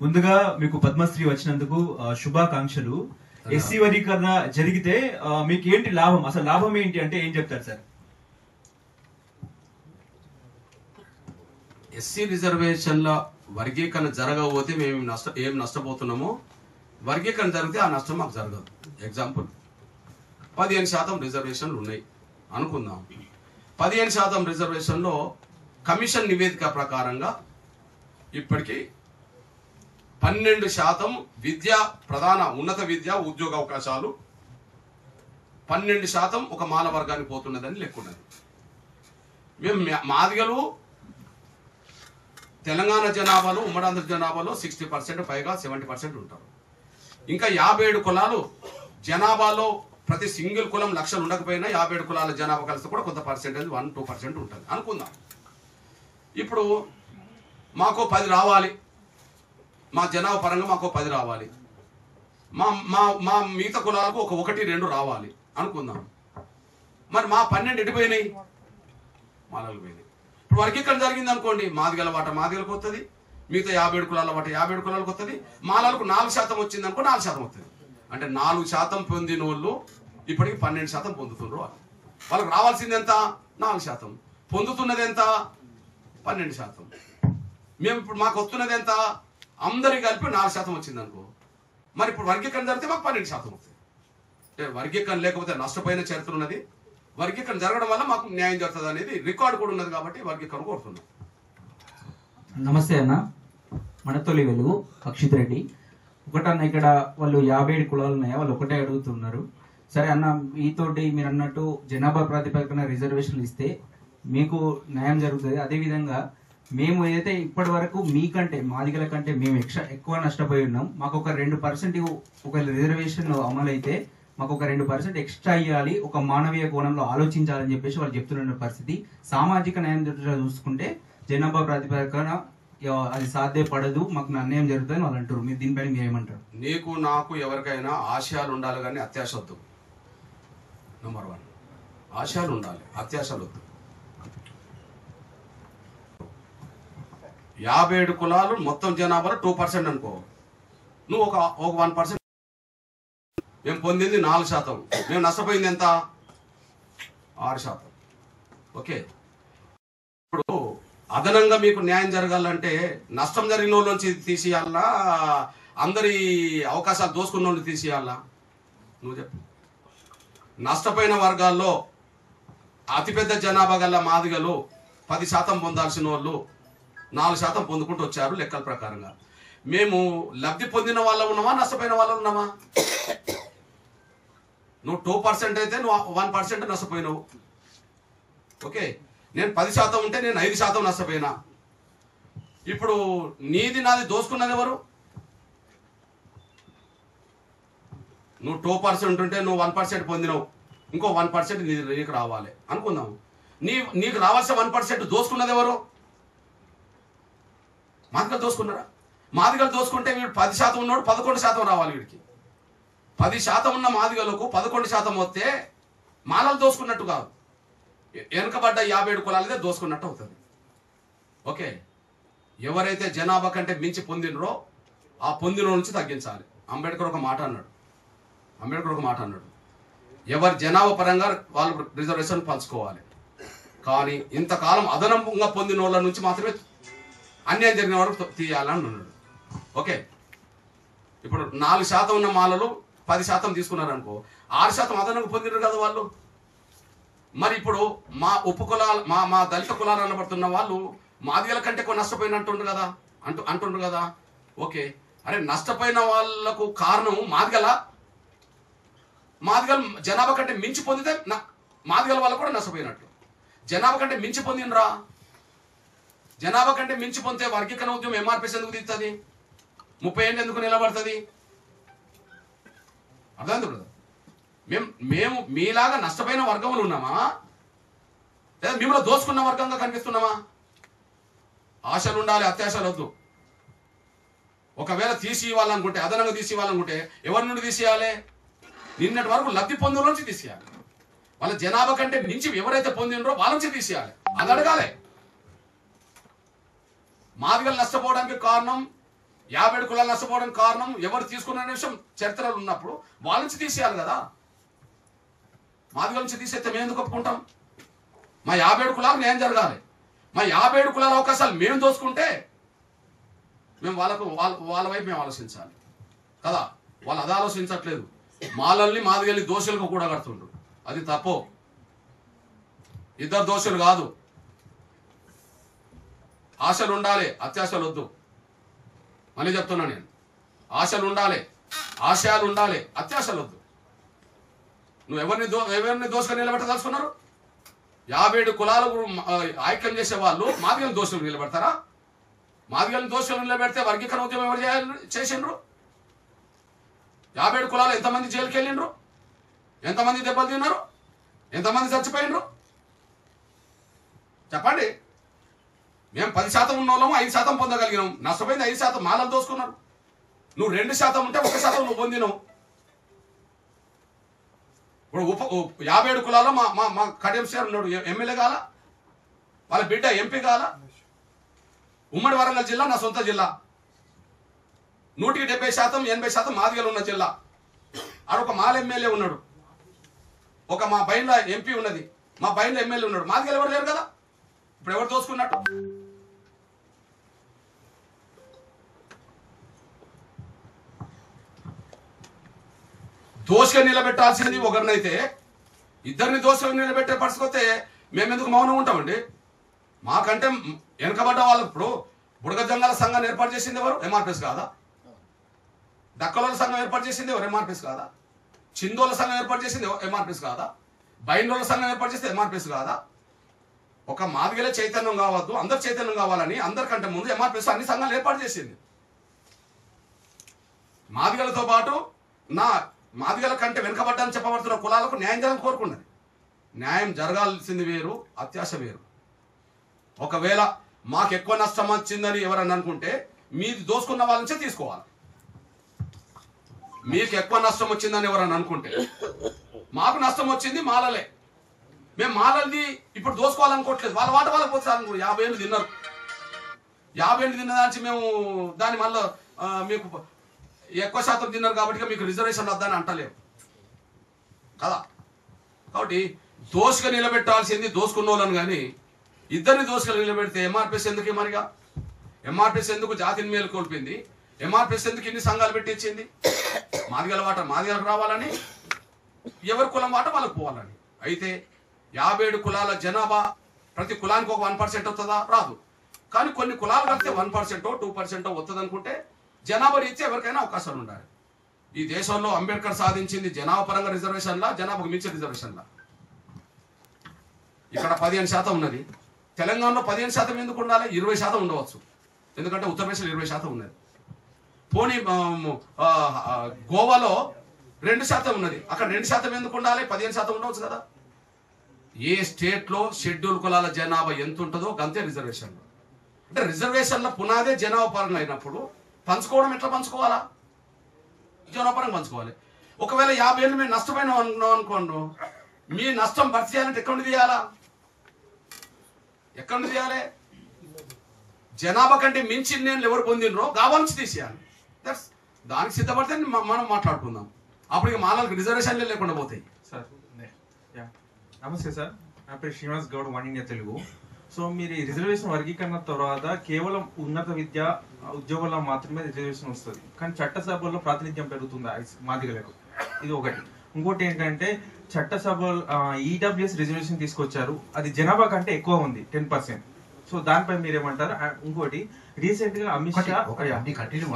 ముందుగా మీకు పద్మశ్రీ వచ్చినందుకు శుభాకాంక్షలు. ఎస్సీ వర్గీకరణ జరిగితే మీకు ఏంటి లాభం, అసలు లాభం ఏంటి అంటే ఏం చెప్తారు సార్? ఎస్సీ రిజర్వేషన్ల వర్గీకరణ జరగకపోతే మేము ఏం నష్టపోతున్నామో, వర్గీకరణ జరిగితే ఆ నష్టం మాకు జరగదు. ఎగ్జాంపుల్ 15% రిజర్వేషన్లు ఉన్నాయి అనుకుందాం. 15% రిజర్వేషన్లో కమిషన్ నివేదిక ప్రకారంగా ఇప్పటికీ 12% విద్య, ప్రధాన ఉన్నత విద్య ఉద్యోగ అవకాశాలు 12% ఒక మాల వర్గానికి పోతున్నదని లెక్కున్నది. మేము మాదిగలు తెలంగాణ జనాభాలో, ఉమ్మడాంధ్ర జనాభాలో 60% పైగా 70% ఉంటారు. ఇంకా 57 కులాలు జనాభాలో ప్రతి సింగిల్ కులం లక్షలు ఉండకపోయినా 57 కులాల జనాభా కలిసి కూడా కొంత పర్సెంటేజ్ 1-2% ఉంటుంది అనుకుందాం. ఇప్పుడు మాకు 10 రావాలి, మా జనాభా పరంగా మాకు 10 రావాలి, మా మిగతా కులాలకు ఒక 1-2 రావాలి అనుకుందాం. మరి మా 12 ఎడిపోయినాయి, మాలలు పోయినాయి. ఇప్పుడు వర్గీకరణ జరిగింది అనుకోండి, మాదిగల వాట మాదిగలకు వస్తుంది, మిగతా 57 కులాల వాట 57 కులాలకు వస్తుంది. మాలలకు 4% వచ్చింది అనుకో 4% వస్తుంది. అంటే 4% పొందిన వాళ్ళు ఇప్పటికి 12% పొందుతున్నారు. వాళ్ళకి రావాల్సింది ఎంత? 4%. పొందుతున్నది ఎంత? 12%. మేము ఇప్పుడు మాకు వస్తున్నది ఎంత? అందరికి కలిపి 4% వచ్చింది అనుకో. మరి ఇప్పుడు వర్గీకరణ జరిగితే మాకు 12% వస్తుంది. అంటే వర్గీకరణ లేకపోతే నష్టపోయిన చరిత్ర ఉన్నది. వర్గీకరణ జరగడం వల్ల మాకు న్యాయం జరుగుతుంది అనేది రికార్డు కూడా ఉన్నది కాబట్టి వర్గీకరణ కోరుతున్నాం. నమస్తే అన్న, మనతొలి వెలుగు అక్షిత్ రెడ్డి. ఒకటన్న ఇక్కడ వాళ్ళు 57 కులాలు ఉన్నాయా, వాళ్ళు ఒకటే అడుగుతున్నారు. సరే అన్న, మీతోటి మీరు అన్నట్టు జనాభా ప్రాతిపదికన రిజర్వేషన్లు ఇస్తే మీకు న్యాయం జరుగుతుంది. అదేవిధంగా మేము ఏదైతే ఇప్పటి వరకు మీకంటే మాదిగల కంటే మేము ఎక్కువ నష్టపోయి ఉన్నాం. మాకు ఒక 2% ఒక రిజర్వేషన్ అమలు అయితే మాకు ఒక 2% ఎక్స్ట్రా ఇవ్వాలి, ఒక మానవీయ కోణంలో ఆలోచించాలని చెప్పేసి వాళ్ళు చెప్తున్న పరిస్థితి. సామాజిక న్యాయం చూసుకుంటే జనాభా ప్రాతిపదికన అది సాధ్యపడదు, మాకు అన్యాయం జరుగుతుంది వాళ్ళు అంటారు. మీరు దీనిపైన మీరు ఏమంటారు? నీకు నాకు ఎవరికైనా ఆశయాలు ఉండాలి కానీ అత్యాశ వద్దు. నెంబర్ 1 ఆశయాలు ఉండాలి, అత్యాశలు వద్దు. 57 కులాలు మొత్తం జనాభాలో 2% అనుకో, నువ్వు ఒక 1%. మేము పొందింది 4%, మేము నష్టపోయింది ఎంత? 6%. ఓకే, ఇప్పుడు అదనంగా మీకు న్యాయం జరగాలంటే నష్టం జరిగిన వాళ్ళ నుంచి తీసేయాలా, అందరి అవకాశాలు దోసుకున్న వాళ్ళు తీసేయాలా? నువ్వు చెప్పు. నష్టపోయిన వర్గాల్లో అతిపెద్ద జనాభా గల మాదిగలు 10% పొందాల్సిన వాళ్ళు 4% పొందుకుంటూ వచ్చారు లెక్కల ప్రకారంగా. మేము లబ్ధి పొందిన వాళ్ళం ఉన్నామా, నష్టపోయిన వాళ్ళం ఉన్నామా? నువ్వు 2% అయితే నువ్వు 1% నష్టపోయినావు. ఓకే, నేను 10% ఉంటే నేను 5% నష్టపోయినా. ఇప్పుడు నీది నాది దోసుకున్నది ఎవరు? నువ్వు 2% ఉంటే నువ్వు 1% పొందినావు, ఇంకో 1% నీకు రావాలి అనుకుందాం. నీకు రావాల్సిన 1% దోసుకున్నది ఎవరు? మాదిగలు దోసుకున్నారా? మాదిగలు దోసుకుంటే వీడు 10% ఉన్నాడు, 11% రావాలి వీడికి. 10% ఉన్న మాదిగలకు 11% వస్తే మాలలు దోసుకున్నట్టు కాదు, వెనుకబడ్డ 57 కులాలదే దోసుకున్నట్టు అవుతుంది. ఓకే, ఎవరైతే జనాభా కంటే మించి పొందినరో ఆ పొందిన నుంచి తగ్గించాలి. అంబేద్కర్ ఒక మాట అన్నాడు, ఎవరి జనాభా పరంగా వాళ్ళు రిజర్వేషన్ పంచుకోవాలి, కానీ ఇంతకాలం అదనంగా పొందిన వాళ్ళ నుంచి మాత్రమే అన్యాయం జరిగిన వరకు తీయాలని అన్నాడు. ఓకే, ఇప్పుడు 4% ఉన్న మాలలు 10% తీసుకున్నారు అనుకో, 6% అదనంగా పొందినారు కదా వాళ్ళు. మరి ఇప్పుడు మా ఉప కులాలు మా దళిత కులాలు అనబడుతున్న వాళ్ళు మాదిగల కంటే ఎక్కువ నష్టపోయినట్టుండ్రు కదా అంటుండ్రు కదా. ఓకే, అరే నష్టపోయిన వాళ్ళకు కారణం మాదిగల జనాభా కంటే మించి పొందితే మాదిగల వాళ్ళు కూడా నష్టపోయినట్టు. జనాభా కంటే మించి పొందినరా? జనాభా కంటే మించి పొందితే వర్గీకరణ ఉద్యమం ఎంఆర్పిఎస్ ఎందుకు తీస్తుంది? 30 ఏళ్ళు ఎందుకు నిలబడుతుంది? అర్థమైంది బ్రదర్? మేము మీలాగా నష్టపోయిన వర్గంలో ఉన్నామా, లేదా మిమ్మల్ని దోసుకున్న వర్గంగా కనిపిస్తున్నామా? ఆశలు ఉండాలి, అత్యాశలు వద్దు. ఒకవేళ తీసి ఇవ్వాలనుకుంటే, అదనంగా తీసి ఇవ్వాలనుకుంటే ఎవరి నుండి తీసేయాలి? నిన్నటి వరకు లబ్ధి పొందిన నుంచి తీసేయాలి. వాళ్ళ జనాభా కంటే మించి ఎవరైతే పొందినరో వాళ్ళ నుంచి తీసేయాలి. అది అడగాలి. మాదిగలు నష్టపోవడానికి కారణం 57 కులాలు నష్టపోవడానికి కారణం ఎవరు తీసుకున్న విషయం చరిత్రలో ఉన్నప్పుడు వాళ్ళ నుంచి తీసేయాలి కదా. మాదిగల నుంచి తీసేస్తే మేము ఎందుకు ఒప్పుకుంటాం? మా 57 కులాలకు న్యాయం జరగాలి. మా 57 కులాల అవకాశాలు మేము దోచుకుంటే మేము వాళ్ళ వైపు మేము ఆలోచించాలి కదా. వాళ్ళు అది ఆలోచించట్లేదు. మాలల్ని మాదిగల్ని దోషులకు కూడా కడుతుండ్రు. అది తప్పు. ఇద్దరు దోషులు కాదు. ఆశలు ఉండాలి, అత్యాశలు వద్దు. మళ్ళీ చెప్తున్నా నేను, ఆశలు ఉండాలి, ఆశయాలు ఉండాలి, అత్యాశలు వద్దు. నువ్వు ఎవరిని దోషులు నిలబెట్టదలుచుకున్నారు? 57 కులాలు ఐక్యం చేసే వాళ్ళు మాదిగల దోషులు నిలబెడతారా? మాదిగల దోషులు నిలబెడితే వర్గీకరణ ఉద్యమం ఎవరు చేసిండ్రు? 57 కులాలు ఎంతమంది జైలుకి వెళ్ళిండ్రు? ఎంతమంది దెబ్బలు తిన్నారు? ఎంతమంది చచ్చిపోయినరు? చెప్పండి. మేము 10% ఉన్న వాళ్ళము 5% పొందగలిగినాం. నష్టపోయింది 5%. మాలలు దోసుకున్నారు. నువ్వు 2% ఉంటే 1% నువ్వు పొందినావు. ఇప్పుడు 57 కులాల్లో మా కడియం సార్ ఉన్నాడు, ఎమ్మెల్యే కాల, వాళ్ళ బిడ్డ ఎంపీ కాల. ఉమ్మడి వరంగల్ జిల్లా నా సొంత జిల్లా. 170% 80% మాదిగలు ఉన్న జిల్లా. ఆడ ఒక మాల ఎమ్మెల్యే ఉన్నాడు, ఒక మా బైన్ల ఎంపీ ఉన్నది, మా బైన్ల ఎమ్మెల్యే ఉన్నాడు. మాదిగలు ఎవరు లేరు కదా. ఇప్పుడు ఎవరు దోచుకున్నట్టు? దోషగా నిలబెట్టాల్సింది ఒకరినైతే ఇద్దరిని దోషగా నిలబెట్టే పరిస్థితి మేమెందుకు మౌనం ఉంటామండి? మాకంటే వెనకబడ్డ వాళ్ళు ఇప్పుడు బుడగ జంగాల సంఘాన్ని ఏర్పాటు చేసింది ఎవరు? ఎంఆర్పిఎస్ కాదా? దక్కలోల సంఘం ఏర్పాటు చేసింది ఎవరు? ఎంఆర్పిఎస్ కాదా? చిందోల సంఘం ఏర్పాటు చేసింది ఎంఆర్పిఎస్ కాదా? బైండోల సంఘం ఏర్పాటు చేస్తే ఎంఆర్పిఎస్ కాదా? ఒక మాదిగలే చైతన్యం కావద్దు, అందరు చైతన్యం కావాలని అందరికంటే ముందు ఎంఆర్పిఎస్ అన్ని సంఘాలు ఏర్పాటు చేసింది. మాదిగలతో పాటు మాదిగల కంటే వెనుకబడ్డాన్ని చెప్పబడుతున్న కులాలకు న్యాయం జరగాలని కోరుకున్నది. న్యాయం జరగాల్సింది వేరు, అత్యాశ వేరు. ఒకవేళ మాకు ఎక్కువ నష్టం వచ్చిందని ఎవరన్నా అనుకుంటే మీది దోసుకున్న వాళ్ళ నుంచే తీసుకోవాలి. మీకు ఎక్కువ నష్టం వచ్చిందని ఎవరన్నా అనుకుంటే, మాకు నష్టం వచ్చింది మాలలే, మేము మాలది ఇప్పుడు దోసుకోవాలనుకోవట్లేదు. వాళ్ళ వాట వాళ్ళకి పోతారు. 50 ఏళ్ళు తిన్నారు. 50 ఏళ్ళు తిన్న దానికి మేము దాని మళ్ళీ మీకు ఎక్కువ శాతం తిన్నారు కాబట్టి మీకు రిజర్వేషన్ వద్దని అంటలేము కదా. కాబట్టి దోషగా నిలబెట్టాల్సింది దోసుకున్న వాళ్ళని, కానీ ఇద్దరిని దోషగా నిలబెడితే ఎంఆర్పిఎస్ ఎందుకు? మరిగా ఎంఆర్పిఎస్ ఎందుకు జాతిని మేలు కోల్పోయింది? ఎంఆర్పిఎస్ ఎందుకు ఇన్ని సంఘాలు పెట్టించింది? మాదిగల వాట మాదిగలకు రావాలని, ఎవరి కులం వాట వాళ్ళకు పోవాలని. అయితే 57 కులాల జనాభా ప్రతి కులానికి ఒక 1% వస్తుందా? రాదు. కానీ కొన్ని కులాలు కలిస్తే 1% 2% వస్తుంది అనుకుంటే జనాభా రీత్యా ఎవరికైనా అవకాశాలు ఉండాలి. ఈ దేశంలో అంబేద్కర్ సాధించింది జనాభా పరంగా రిజర్వేషన్లా, జనాభాకు మించిన రిజర్వేషన్లా. ఇక్కడ 15% ఉన్నది. తెలంగాణలో 15% ఎందుకు ఉండాలి? 20% ఉండవచ్చు. ఎందుకంటే ఉత్తరప్రదేశ్లో 20% ఉన్నది. పోనీ గోవాలో 2% ఉన్నది. అక్కడ 2% ఎందుకు ఉండాలి? 15% ఉండవచ్చు కదా. ఏ స్టేట్లో షెడ్యూల్ కులాల జనాభా ఎంత ఉంటుందో అంతే రిజర్వేషన్లు. అంటే రిజర్వేషన్ల పునాదే జనాభా పరంగా అయినప్పుడు పంచుకోవడం ఎట్లా పంచుకోవాలా? జనాభా పరంగా పంచుకోవాలి. ఒకవేళ 50 ఏళ్ళు మేము నష్టపోయినా అనుకోండి, మీ నష్టం భర్తీ చేయాలంటే ఎక్కడి నుంచి తీయాలా? ఎక్కడి నుంచి తీయాలి? జనాభా కంటే మించి నేను ఎవరు పొందినరో గావాల నుంచి తీసేయాలి. దానికి సిద్ధపడితే మనం మాట్లాడుకుందాం. అప్పటికి మాలకు రిజర్వేషన్లే లేకుండా పోతాయి. సార్ నమస్తే సార్, నా పేరు Srinivas Goud, one India Telugu. So మీరు ఈ రిజర్వేషన్ వర్గీకరణ తర్వాత కేవలం ఉన్నత విద్య ఉద్యోగాల్లో మాత్రమే రిజర్వేషన్ వస్తుంది, కానీ చట్టసభల్లో ప్రాతినిధ్యం పెరుగుతుంది మాదిగలకు. ఇది ఒకటి. ఇంకోటి ఏంటంటే చట్టసభలో ఈడబ్ల్యూఎస్ రిజర్వేషన్ తీసుకొచ్చారు, అది జనాభా కంటే ఎక్కువ ఉంది 10%. సో దానిపై మీరేమంటారు? ఇంకోటి రీసెంట్ గా అమిత్ షా